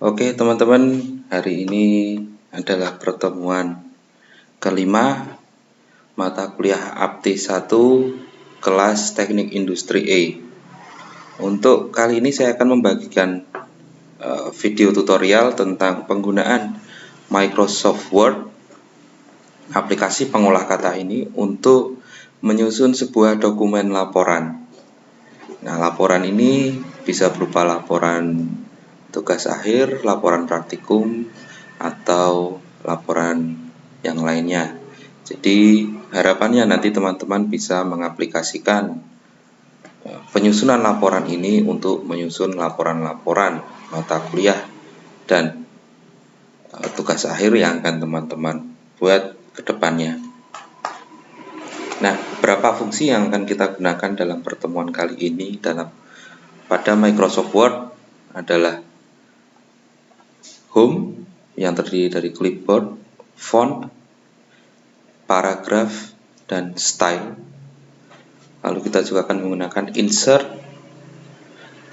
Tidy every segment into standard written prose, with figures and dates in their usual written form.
Oke teman-teman, hari ini adalah pertemuan kelima mata kuliah APTI 1 kelas Teknik Industri E. Untuk kali ini saya akan membagikan video tutorial tentang penggunaan Microsoft Word, aplikasi pengolah kata ini, untuk menyusun sebuah dokumen laporan. Nah, laporan ini bisa berupa laporan tugas akhir, laporan praktikum, atau laporan yang lainnya. Jadi harapannya nanti teman-teman bisa mengaplikasikan penyusunan laporan ini untuk menyusun laporan-laporan mata kuliah dan tugas akhir yang akan teman-teman buat ke depannya. Nah, beberapa fungsi yang akan kita gunakan dalam pertemuan kali ini pada Microsoft Word adalah Home yang terdiri dari clipboard, font, paragraf, dan style. Lalu kita juga akan menggunakan insert,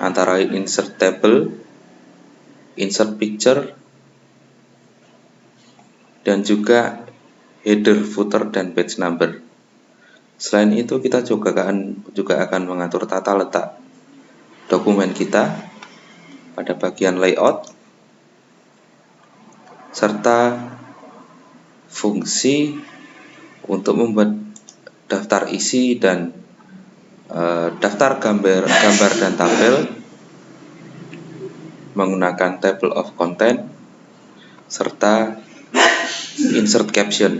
antara lain insert table, insert picture, dan juga header, footer, dan page number. Selain itu kita juga akan mengatur tata letak dokumen kita pada bagian layout, serta fungsi untuk membuat daftar isi dan daftar gambar dan tabel menggunakan table of content serta insert caption.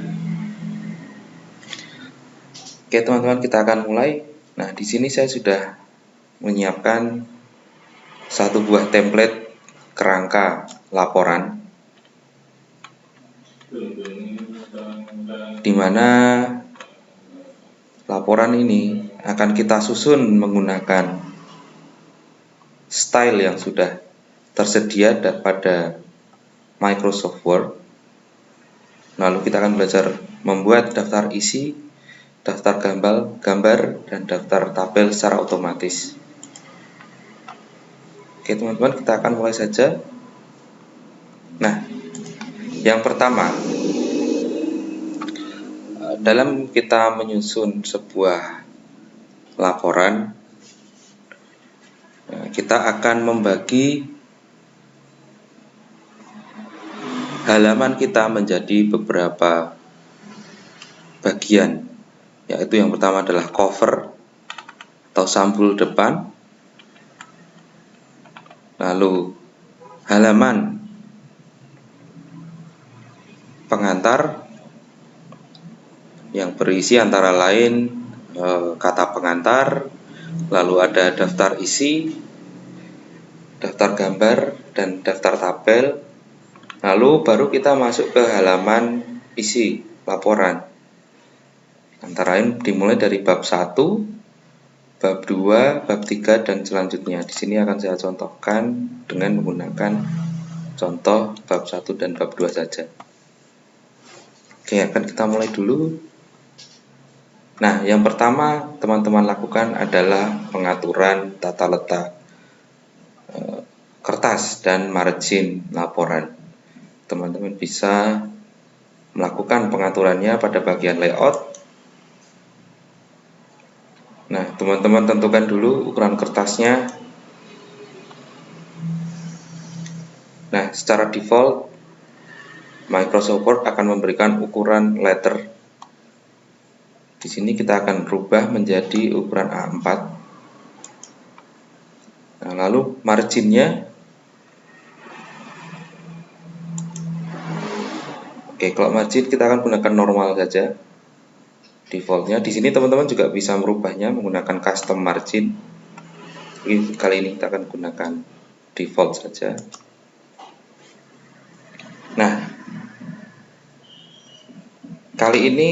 Oke teman-teman, kita akan mulai. Nah, di sini saya sudah menyiapkan satu buah template kerangka laporan, di mana laporan ini akan kita susun menggunakan style yang sudah tersedia pada Microsoft Word. Lalu kita akan belajar membuat daftar isi, daftar gambar, dan daftar tabel secara otomatis. Oke teman-teman, kita akan mulai saja. Nah, yang pertama, dalam kita menyusun sebuah laporan, kita akan membagi halaman kita menjadi beberapa bagian, yaitu yang pertama adalah cover atau sampul depan, lalu halaman pengantar yang berisi antara lain kata pengantar, lalu ada daftar isi, daftar gambar, dan daftar tabel. Lalu baru kita masuk ke halaman isi laporan, antara lain dimulai dari bab 1, bab 2, bab 3, dan selanjutnya. Di sini akan saya contohkan dengan menggunakan contoh bab 1 dan bab 2 saja. Oke, akan kita mulai dulu. Nah, yang pertama teman-teman lakukan adalah pengaturan tata letak kertas dan margin laporan. Teman-teman bisa melakukan pengaturannya pada bagian layout. Nah, teman-teman tentukan dulu ukuran kertasnya. Nah, secara default Microsoft Word akan memberikan ukuran letter. Di sini kita akan rubah menjadi ukuran A4. Nah, lalu marginnya, oke, kalau margin kita akan gunakan normal saja, defaultnya. Di sini teman-teman juga bisa merubahnya menggunakan custom margin. Jadi, kali ini kita akan gunakan default saja. Nah, kali ini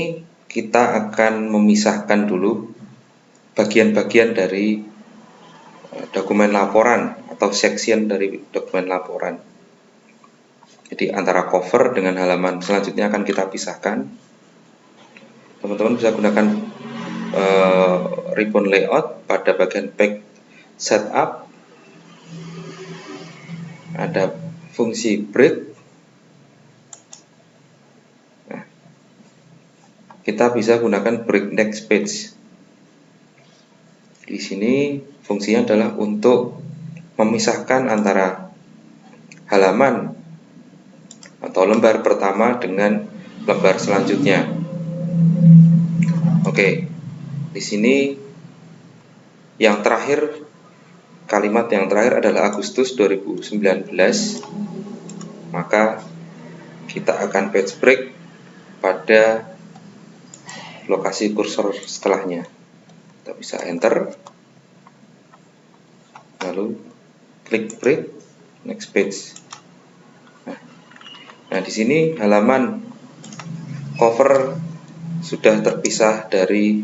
kita akan memisahkan dulu bagian-bagian dari dokumen laporan atau section dari dokumen laporan. Jadi antara cover dengan halaman selanjutnya akan kita pisahkan. Teman-teman bisa gunakan ribbon layout pada bagian page setup. Ada fungsi break, nah, kita bisa gunakan break next page. Di sini fungsinya adalah untuk memisahkan antara halaman atau lembar pertama dengan lembar selanjutnya. Oke, di sini yang terakhir, kalimat yang terakhir adalah Agustus 2019, maka kita akan page break pada lokasi kursor setelahnya. Kita bisa enter, lalu klik break next page. Nah, di sini halaman cover sudah terpisah dari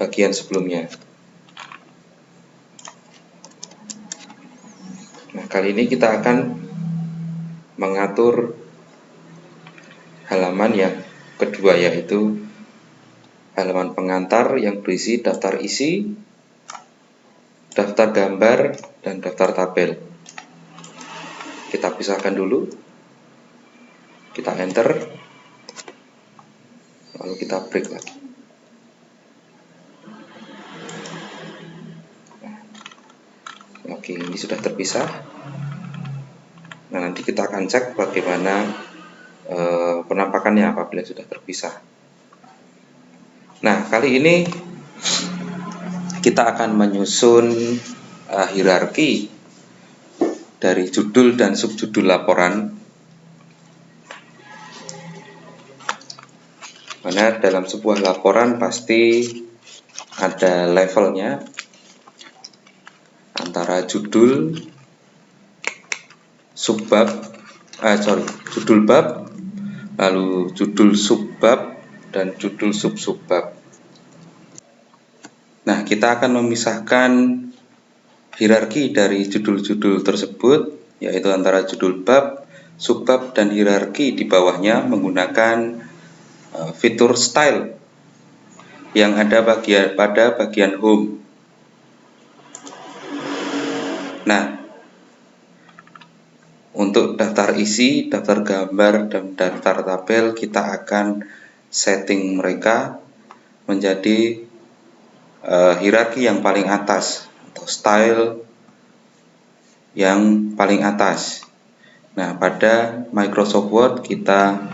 bagian sebelumnya. Nah, kali ini kita akan mengatur halaman yang kedua, yaitu halaman pengantar yang berisi daftar isi, daftar gambar, dan daftar tabel. Kita pisahkan dulu. Kita enter, lalu kita break lagi. Oke, ini sudah terpisah. Nah, nanti kita akan cek bagaimana penampakannya apabila sudah terpisah. Nah, kali ini kita akan menyusun hierarki dari judul dan subjudul laporan. Karena dalam sebuah laporan pasti ada levelnya antara judul, judul bab, lalu judul subbab, dan judul sub-subbab. Nah, kita akan memisahkan hierarki dari judul-judul tersebut, yaitu antara judul bab, subbab, dan hierarki di bawahnya menggunakan fitur style yang ada pada bagian home. Nah, untuk daftar isi, daftar gambar, dan daftar tabel kita akan setting mereka menjadi hierarki yang paling atas atau style yang paling atas. Nah, pada Microsoft Word kita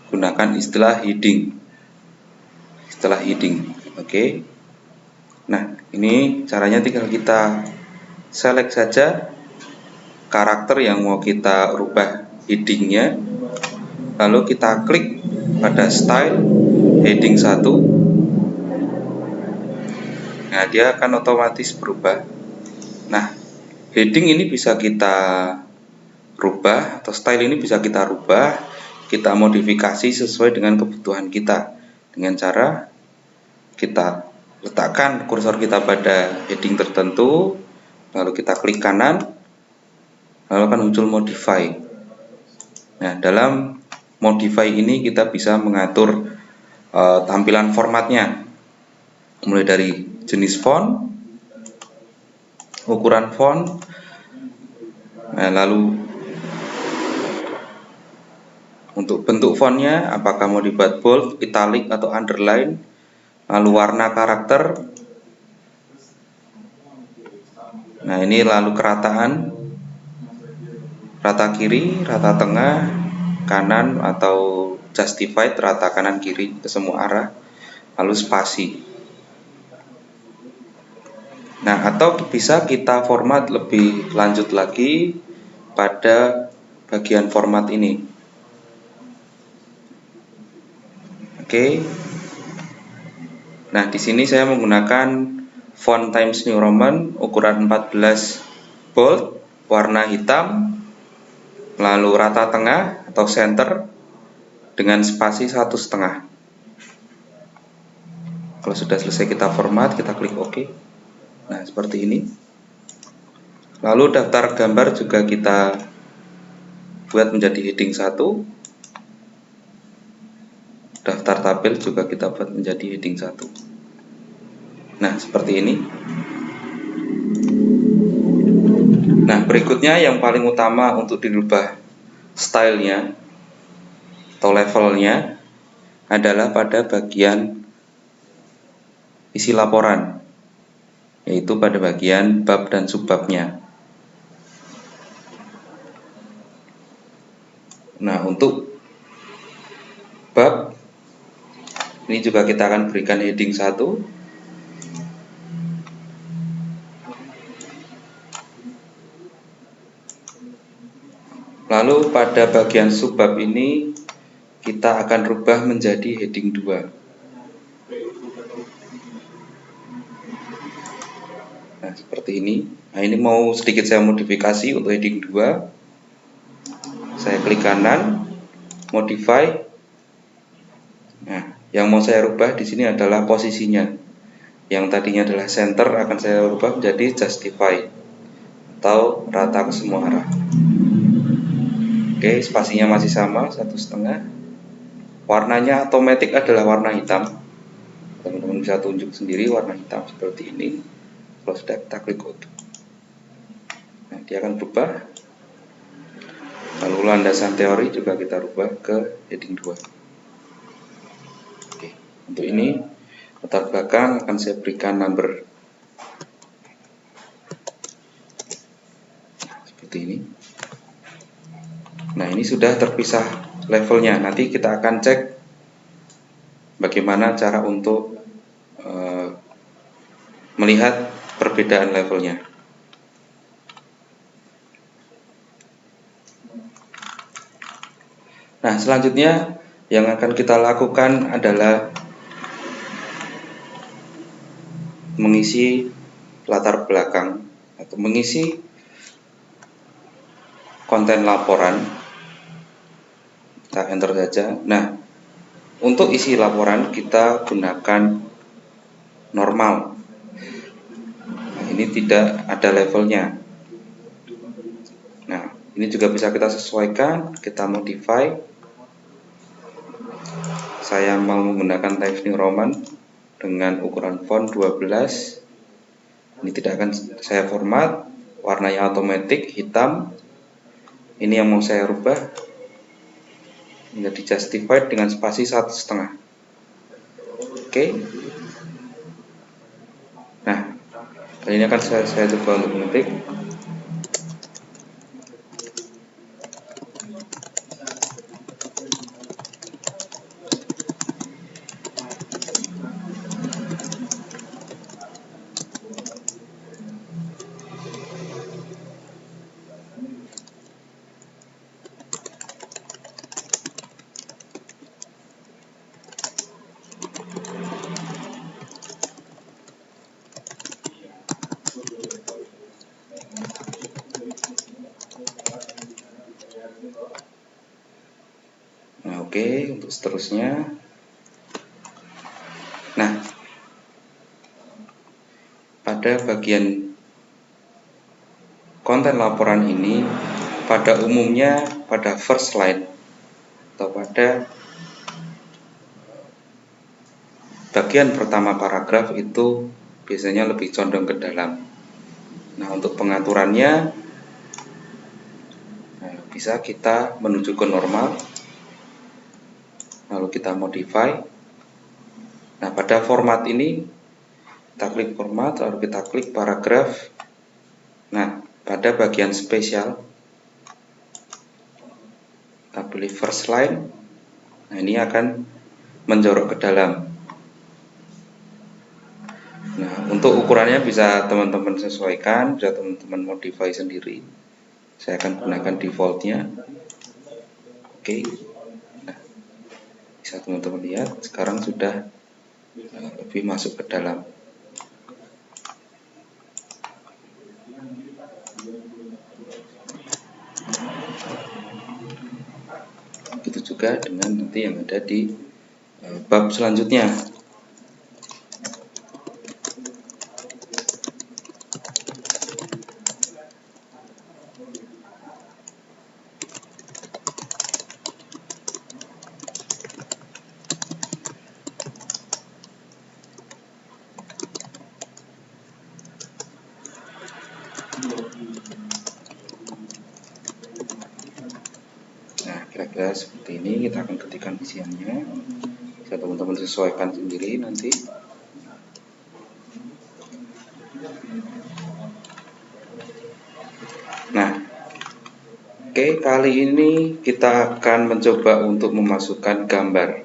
gunakan istilah heading. Oke. Nah, ini caranya tinggal kita select saja karakter yang mau kita rubah headingnya, lalu kita klik pada style heading 1. Nah, dia akan otomatis berubah. Nah, heading ini bisa kita rubah, atau style ini bisa kita rubah, kita modifikasi sesuai dengan kebutuhan kita, dengan cara kita letakkan kursor kita pada heading tertentu, lalu kita klik kanan, lalu akan muncul modify. Nah, dalam modify ini kita bisa mengatur tampilan formatnya, mulai dari jenis font, ukuran font, lalu untuk bentuk fontnya, apakah mau dibuat bold, italic, atau underline, lalu warna karakter. Nah, ini lalu kerataan, rata kiri, rata tengah, kanan, atau justified, rata kanan kiri ke semua arah, lalu spasi. Nah, atau bisa kita format lebih lanjut lagi pada bagian format ini. Oke. Nah, di sini saya menggunakan font Times New Roman ukuran 14 bold, warna hitam, lalu rata tengah atau center dengan spasi 1,5. Kalau sudah selesai kita format, kita klik OK. Nah, seperti ini. Lalu daftar gambar juga kita buat menjadi heading 1. Daftar tabel juga kita buat menjadi heading 1. Nah, seperti ini. Nah, berikutnya yang paling utama untuk dirubah stylenya atau levelnya adalah pada bagian isi laporan, yaitu pada bagian bab dan subbabnya. Nah, untuk bab ini juga kita akan berikan heading 1. Lalu pada bagian subbab ini kita akan rubah menjadi heading 2. Nah, seperti ini. Nah, ini mau sedikit saya modifikasi untuk heading 2. Saya klik kanan, modify. Nah, yang mau saya rubah di sini adalah posisinya. Yang tadinya adalah center akan saya rubah menjadi justify atau rata ke semua arah. Oke, spasinya masih sama 1,5. Warnanya otomatis adalah warna hitam. Teman-teman bisa tunjuk sendiri warna hitam seperti ini. Kalau sudah kita klik OK. Nah, dia akan berubah. Lalu landasan teori juga kita rubah ke heading 2. Oke, untuk ini latar belakang akan saya berikan number seperti ini. Nah, ini sudah terpisah levelnya. Nanti kita akan cek bagaimana cara untuk melihat perbedaan levelnya. Nah, selanjutnya yang akan kita lakukan adalah mengisi latar belakang atau mengisi konten laporan. Kita enter saja. Nah, untuk isi laporan kita gunakan normal. Nah, ini tidak ada levelnya. Nah, ini juga bisa kita sesuaikan, kita modify. Saya mau menggunakan Times New Roman dengan ukuran font 12. Ini tidak akan saya format, warnanya otomatis hitam. Ini yang mau saya rubah menjadi justified dengan spasi 1,5. Oke. Nah, kali ini akan saya coba untuk mengetik. Nah, oke, untuk seterusnya. Nah, pada bagian konten laporan ini pada umumnya pada first line atau pada bagian pertama paragraf itu biasanya lebih condong ke dalam. Nah, untuk pengaturannya bisa kita menuju ke normal, lalu kita modify. Nah, pada format ini kita klik format, lalu kita klik paragraf. Nah, pada bagian spesial kita pilih first line. Nah, ini akan menjorok ke dalam. Nah, untuk ukurannya bisa teman-teman sesuaikan, bisa teman-teman modify sendiri. Saya akan gunakan defaultnya. Oke. Nah, bisa teman-teman lihat sekarang sudah lebih masuk ke dalam. Begitu juga dengan nanti yang ada di bab selanjutnya. kira-kira seperti ini. Kita akan ketikkan isiannya, bisa teman-teman sesuaikan sendiri nanti. Nah, oke, kali ini kita akan mencoba untuk memasukkan gambar.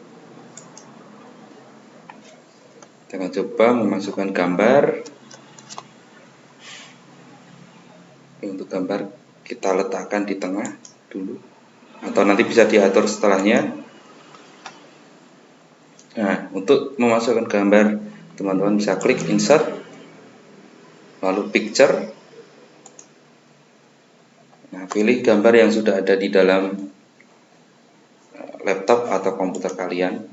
Kita akan coba memasukkan gambar. Untuk gambar kita letakkan di tengah dulu, atau nanti bisa diatur setelahnya. Nah, untuk memasukkan gambar, teman-teman bisa klik insert, lalu picture. Nah, pilih gambar yang sudah ada di dalam laptop atau komputer kalian.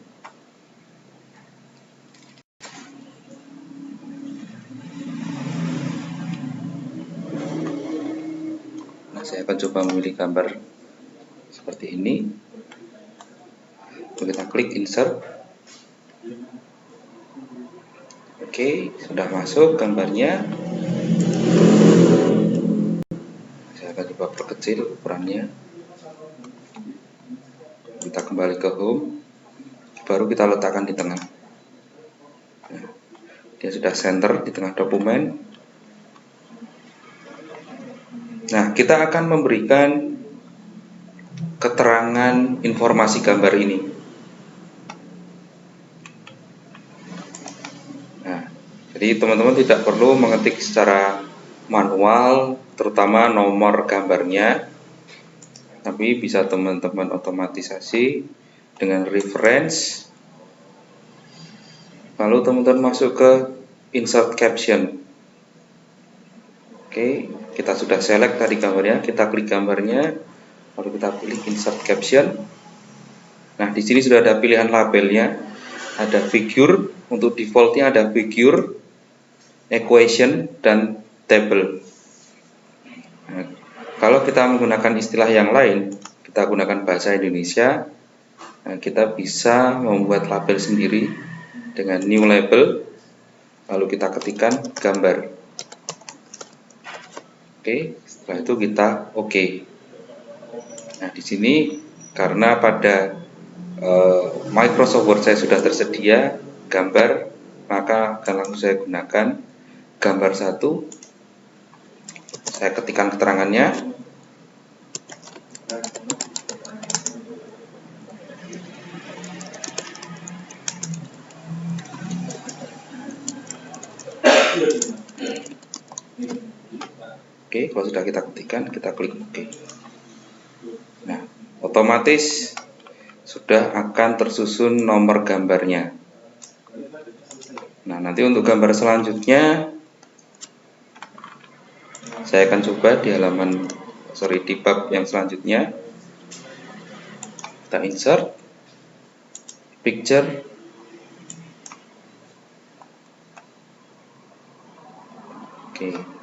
Nah, saya akan coba memilih gambar seperti ini. Kita klik insert. Oke, sudah masuk gambarnya. Saya akan coba perkecil ukurannya. Kita kembali ke home, baru kita letakkan di tengah. Nah, dia sudah center di tengah dokumen. Nah, kita akan memberikan keterangan informasi gambar ini. Nah, jadi teman-teman tidak perlu mengetik secara manual, terutama nomor gambarnya, tapi bisa teman-teman otomatisasi dengan reference. Lalu teman-teman masuk ke insert caption. Oke, kita sudah select tadi gambarnya, kita klik gambarnya, lalu kita pilih insert caption. Nah, di sini sudah ada pilihan labelnya, ada figure, untuk defaultnya ada figure, equation, dan table. Nah, kalau kita menggunakan istilah yang lain, kita gunakan bahasa Indonesia, nah, kita bisa membuat label sendiri dengan new label, lalu kita ketikkan gambar. Oke, setelah itu kita oke. Nah, di sini karena pada Microsoft Word saya sudah tersedia gambar, maka akan langsung saya gunakan gambar 1. Saya ketikkan keterangannya. Oke, kalau sudah kita ketikkan, kita klik OK. Nah, otomatis sudah akan tersusun nomor gambarnya. Nah, nanti untuk gambar selanjutnya, saya akan coba di di bab yang selanjutnya. Kita insert, picture, oke.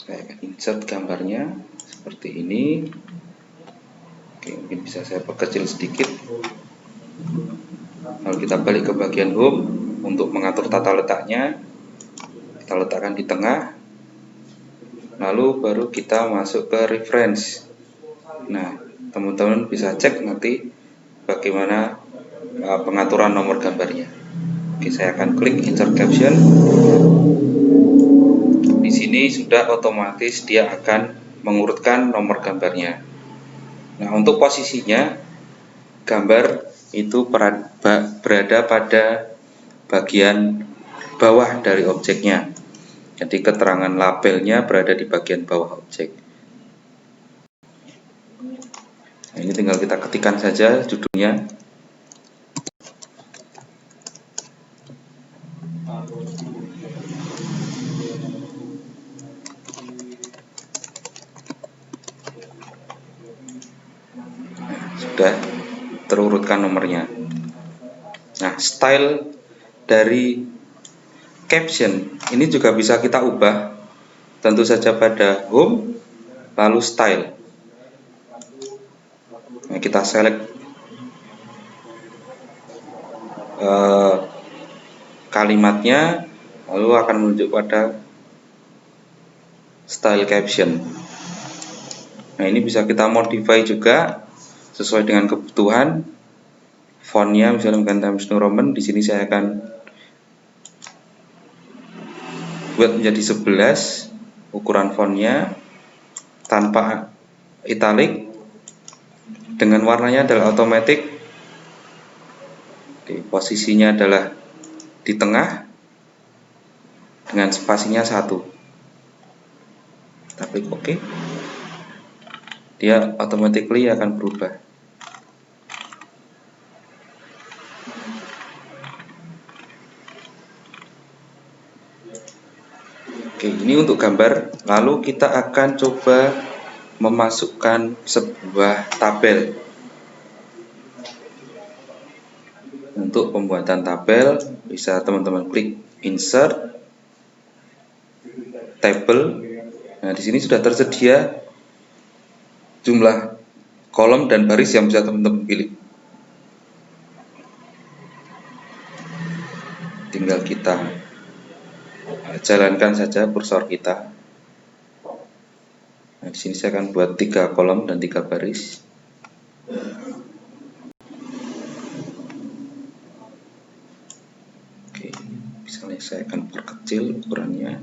Saya akan insert gambarnya seperti ini. Oke, mungkin bisa saya perkecil sedikit. Lalu kita balik ke bagian home untuk mengatur tata letaknya. Kita letakkan di tengah. Lalu baru kita masuk ke reference. Nah, teman-teman bisa cek nanti bagaimana pengaturan nomor gambarnya. Oke, saya akan klik insert caption. Di sini sudah otomatis dia akan mengurutkan nomor gambarnya. Nah, untuk posisinya gambar itu berada pada bagian bawah dari objeknya. Jadi keterangan labelnya berada di bagian bawah objek. Nah, ini tinggal kita ketikkan saja judulnya. Sudah terurutkan nomornya. Nah, style dari caption ini juga bisa kita ubah, tentu saja pada home, lalu style. Nah, kita select kalimatnya, lalu akan menunjuk pada style caption. Nah, ini bisa kita modify juga sesuai dengan kebutuhan. Fontnya misalnya Times New Roman, di sini saya akan buat menjadi 11 ukuran fontnya tanpa italic, dengan warnanya adalah automatic. Oke, posisinya adalah di tengah dengan spasinya 1. Kita klik OK, dia automatically akan berubah. Oke, ini untuk gambar. Lalu kita akan coba memasukkan sebuah tabel. Untuk pembuatan tabel, bisa teman-teman klik Insert, Table. Nah, di sini sudah tersedia jumlah kolom dan baris yang bisa teman-teman pilih. Tinggal kita jalankan saja kursor kita. Nah, di sini saya akan buat 3 kolom dan 3 baris. Oke, misalnya saya akan perkecil ukurannya.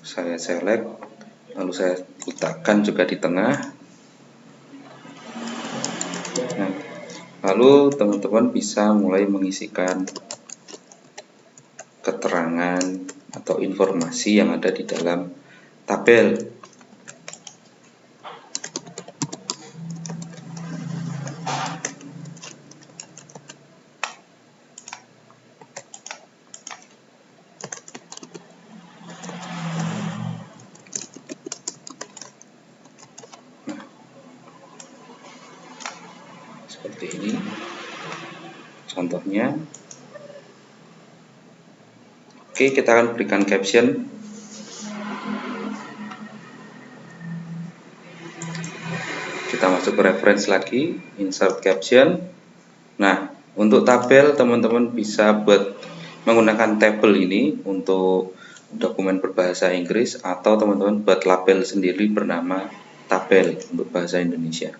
Saya select, lalu saya letakkan juga di tengah. Nah, lalu teman-teman bisa mulai mengisikan keterangan atau informasi yang ada di dalam tabel. Seperti ini contohnya. Oke, kita akan berikan caption. Kita masuk ke reference lagi, insert caption. Nah, untuk tabel teman-teman bisa buat menggunakan table ini untuk dokumen berbahasa Inggris, atau teman-teman buat label sendiri bernama tabel untuk bahasa Indonesia.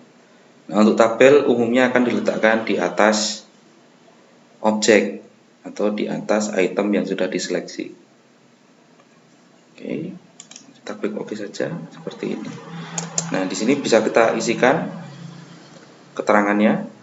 Nah, untuk tabel umumnya akan diletakkan di atas objek atau di atas item yang sudah diseleksi. Oke, kita klik OK saja seperti ini. Nah, di sini bisa kita isikan keterangannya.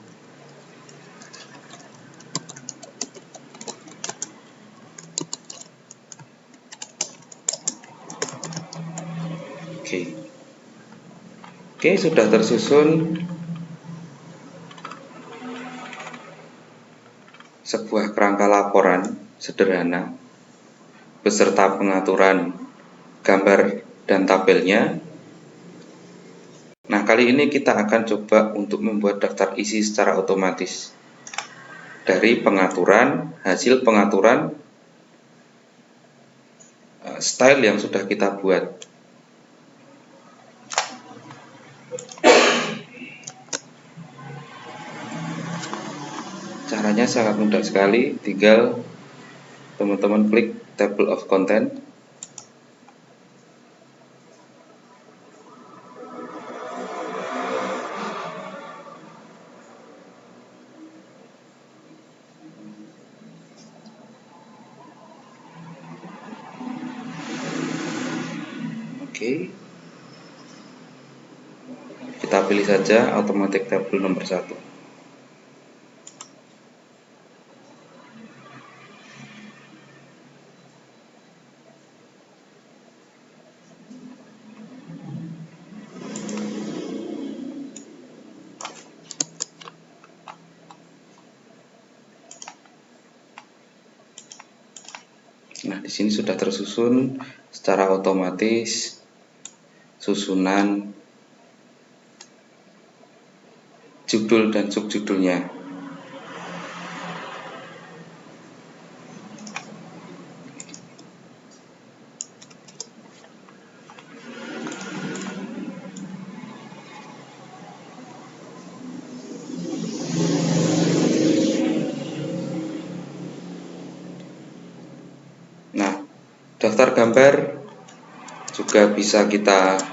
Oke, sudah tersusun sebuah kerangka laporan sederhana beserta pengaturan gambar dan tabelnya. Nah, kali ini kita akan coba untuk membuat daftar isi secara otomatis dari pengaturan, hasil pengaturan style yang sudah kita buat. Caranya sangat mudah sekali, tinggal teman-teman klik table of content. Oke, kita pilih saja automatic table nomor 1. Nah, di sini sudah tersusun secara otomatis susunan judul dan subjudulnya. Daftar gambar juga bisa kita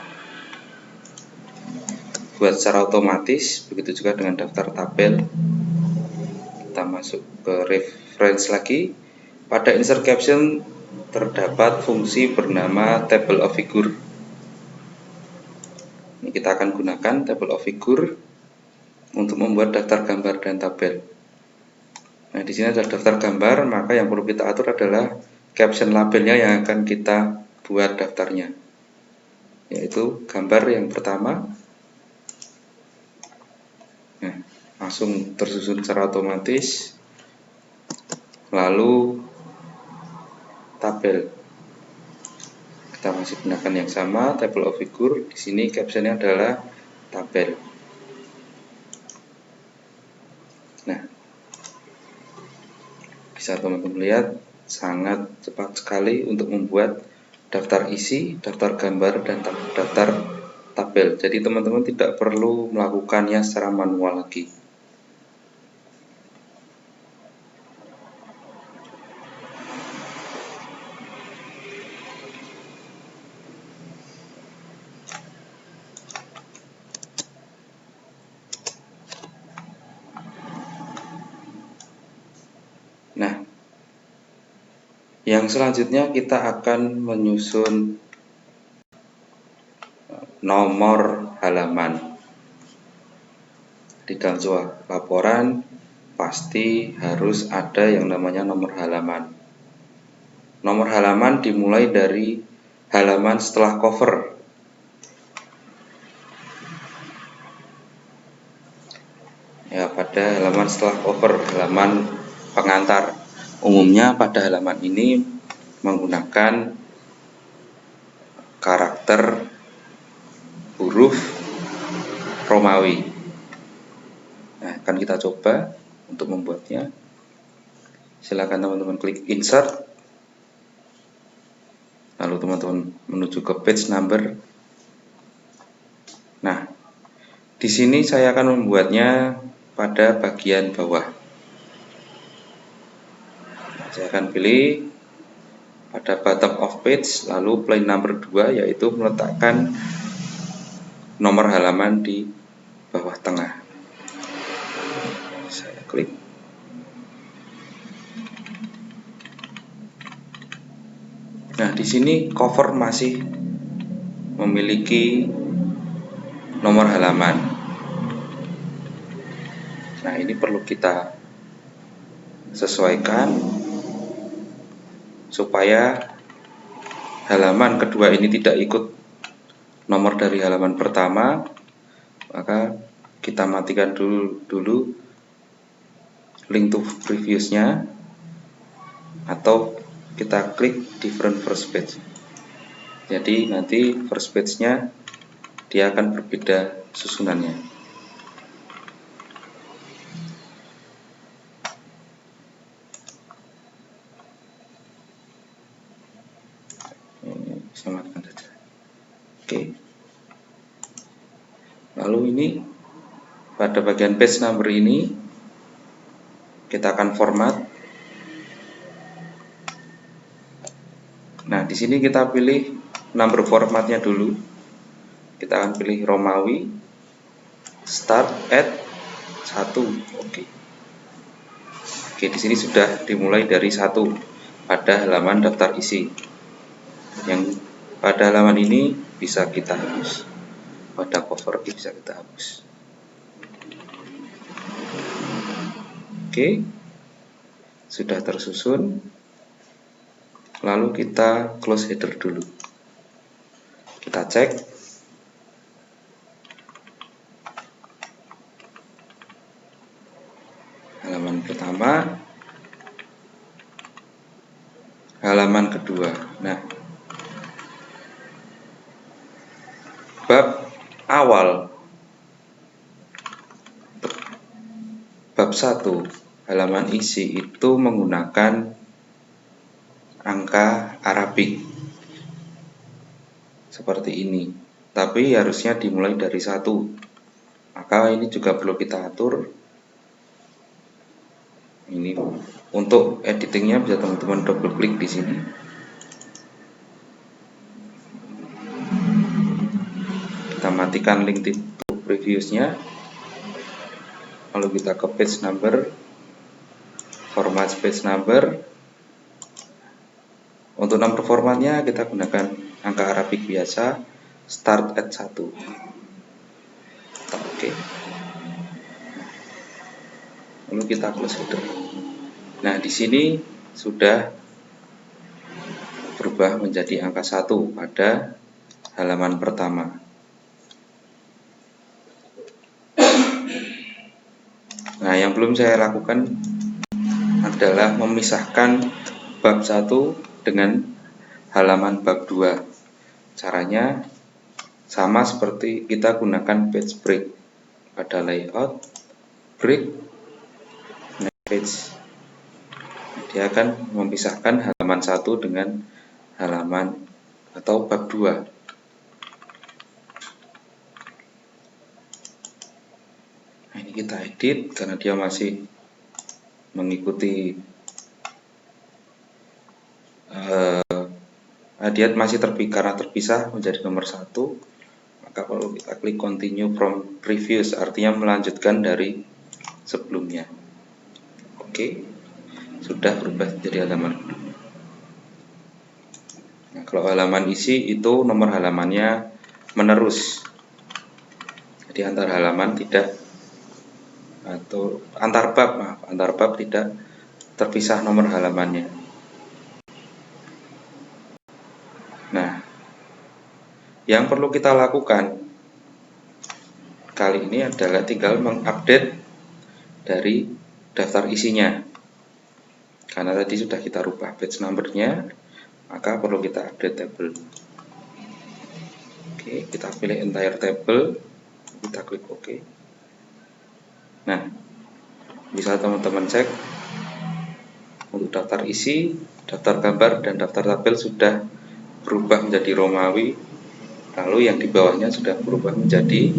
buat secara otomatis, begitu juga dengan daftar tabel. Kita masuk ke reference lagi. Pada insert caption terdapat fungsi bernama table of figure. Ini kita akan gunakan table of figure untuk membuat daftar gambar dan tabel. Nah, di sini ada daftar gambar, maka yang perlu kita atur adalah caption labelnya yang akan kita buat daftarnya, yaitu gambar yang pertama. Nah, langsung tersusun secara otomatis. Lalu tabel, kita masih gunakan yang sama, table of figure. Di sini captionnya adalah tabel. Nah, bisa teman-teman lihat sangat cepat sekali untuk membuat daftar isi, daftar gambar, dan daftar tabel. Jadi teman-teman tidak perlu melakukannya secara manual lagi. Nah, yang selanjutnya kita akan menyusun nomor halaman. Di dalam sebuah laporan pasti harus ada yang namanya nomor halaman. Nomor halaman dimulai dari halaman setelah cover. Ya, pada halaman setelah cover, halaman pengantar. Umumnya pada halaman ini menggunakan karakter huruf Romawi. Nah, akan kita coba untuk membuatnya. Silakan teman-teman klik insert, lalu teman-teman menuju ke page number. Nah, di sini saya akan membuatnya pada bagian bawah. Saya akan pilih pada bottom of page, lalu plain number 2, yaitu meletakkan nomor halaman di bawah tengah. Saya klik. Nah, di sini cover masih memiliki nomor halaman. Nah, ini perlu kita sesuaikan supaya halaman kedua ini tidak ikut nomor dari halaman pertama. Maka kita matikan dulu link to previousnya, atau kita klik different first page. Jadi nanti first page-nya dia akan berbeda susunannya. Saya matikan saja. Oke. Lalu ini pada bagian page number ini kita akan format. Nah, di sini kita pilih number formatnya dulu. Kita akan pilih Romawi, start at 1. Oke. Oke, di sini sudah dimulai dari 1 pada halaman daftar isi. Yang pada halaman ini bisa kita hapus. Pada cover bisa kita hapus. Oke. Sudah tersusun. Lalu kita close header dulu. Kita cek. Halaman pertama, halaman kedua. Nah, bab awal, bab 1, halaman isi itu menggunakan angka Arabik seperti ini, tapi harusnya dimulai dari 1. Maka ini juga perlu kita atur. Ini untuk editingnya bisa teman-teman double klik di sini. perhatikan link tipe previewsnya. Lalu kita ke page number, format page number. Untuk nomor formatnya kita gunakan angka Arabik biasa, start at 1. Oke. Lalu kita close header. Nah, di sini sudah berubah menjadi angka 1 pada halaman pertama. Nah, yang belum saya lakukan adalah memisahkan bab 1 dengan halaman bab 2. Caranya sama seperti kita gunakan page break. Pada layout, break, next page. Dia akan memisahkan halaman 1 dengan halaman atau bab 2. Nah, ini kita edit karena dia masih mengikuti dia masih terpisah menjadi nomor 1, maka kalau kita klik continue from previous artinya melanjutkan dari sebelumnya. Oke, sudah berubah menjadi halaman. Nah, kalau halaman isi itu nomor halamannya menerus, jadi antar halaman tidak, atau antar bab tidak terpisah nomor halamannya. Nah, yang perlu kita lakukan kali ini adalah tinggal mengupdate dari daftar isinya. Karena tadi sudah kita rubah page number-nya, maka perlu kita update table. Oke, kita pilih entire table, kita klik OK. Nah, bisa teman-teman cek untuk daftar isi, daftar gambar, dan daftar tabel sudah berubah menjadi Romawi, lalu yang di bawahnya sudah berubah menjadi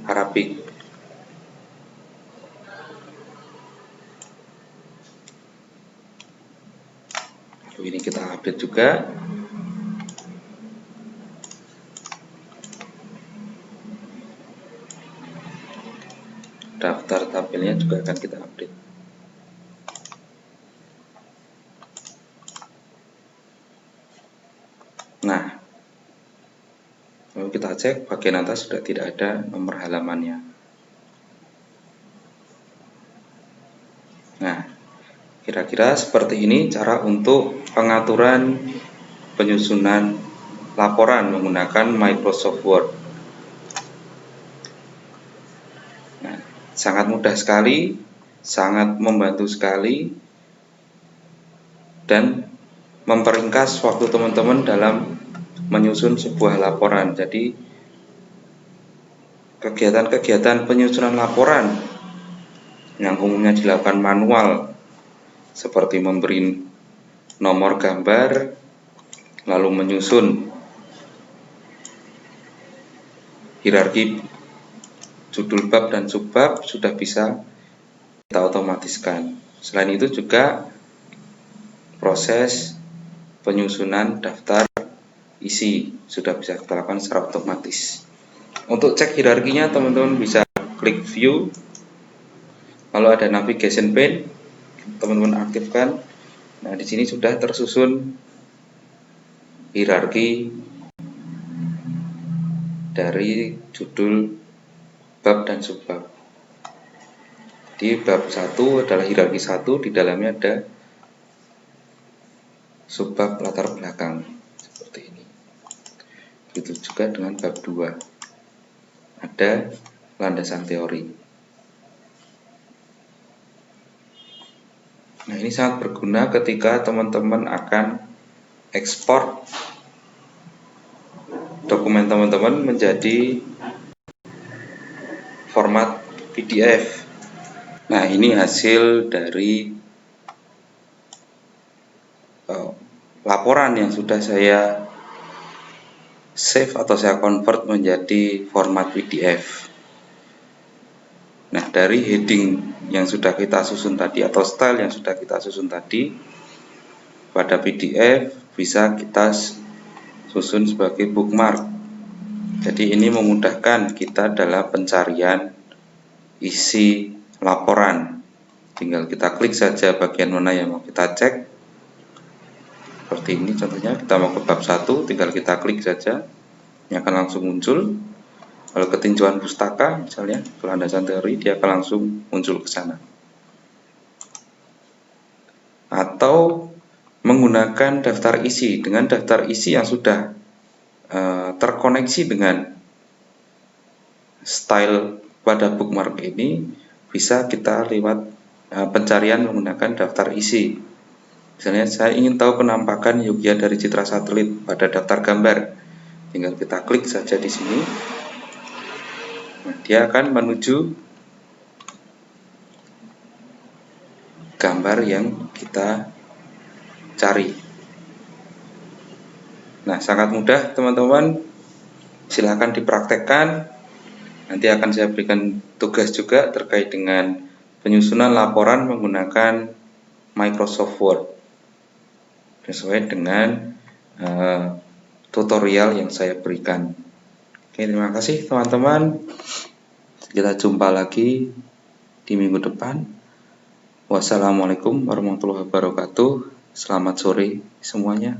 Arabik. Lalu ini kita update juga. Daftar tabelnya juga akan kita update. Nah, lalu kita cek bagian atas sudah tidak ada nomor halamannya. Nah, kira-kira seperti ini cara untuk pengaturan penyusunan laporan menggunakan Microsoft Word. Nah, sangat mudah sekali, sangat membantu sekali, dan memperingkas waktu teman-teman dalam menyusun sebuah laporan. Jadi kegiatan-kegiatan penyusunan laporan yang umumnya dilakukan manual seperti memberi nomor gambar, lalu menyusun hierarki judul bab dan subbab sudah bisa kita otomatiskan. Selain itu juga proses penyusunan daftar isi sudah bisa kita lakukan secara otomatis. Untuk cek hierarkinya teman-teman bisa klik view, lalu ada navigation pane, teman-teman aktifkan. Nah, di sini sudah tersusun hierarki dari judul bab dan subbab. Di bab 1 adalah hierarki 1, di dalamnya ada subbab latar belakang seperti ini. Begitu juga dengan bab 2. Ada landasan teori. Nah, ini sangat berguna ketika teman-teman akan ekspor dokumen teman-teman menjadi format PDF. Nah, ini hasil dari laporan yang sudah saya save atau saya convert menjadi format PDF. Nah, dari heading yang sudah kita susun tadi atau style yang sudah kita susun tadi pada PDF bisa kita susun sebagai bookmark Jadi ini memudahkan kita dalam pencarian isi laporan. Tinggal kita klik saja bagian mana yang mau kita cek. Seperti ini contohnya, kita mau ke bab 1, tinggal kita klik saja. Ini akan langsung muncul. Kalau ketinjauan pustaka misalnya, landasan teori, dia akan langsung muncul ke sana. Atau menggunakan daftar isi. Dengan daftar isi yang sudah terkoneksi dengan style pada bookmark ini, bisa kita lewat pencarian menggunakan daftar isi. Misalnya saya ingin tahu penampakan Yogya dari citra satelit pada daftar gambar, tinggal kita klik saja di sini. Nah, dia akan menuju gambar yang kita cari. Nah, sangat mudah teman-teman, silahkan dipraktekkan. Nanti akan saya berikan tugas juga terkait dengan penyusunan laporan menggunakan Microsoft Word sesuai dengan tutorial yang saya berikan. Oke, terima kasih teman-teman. Kita jumpa lagi di minggu depan. Wassalamualaikum warahmatullahi wabarakatuh. Selamat sore semuanya.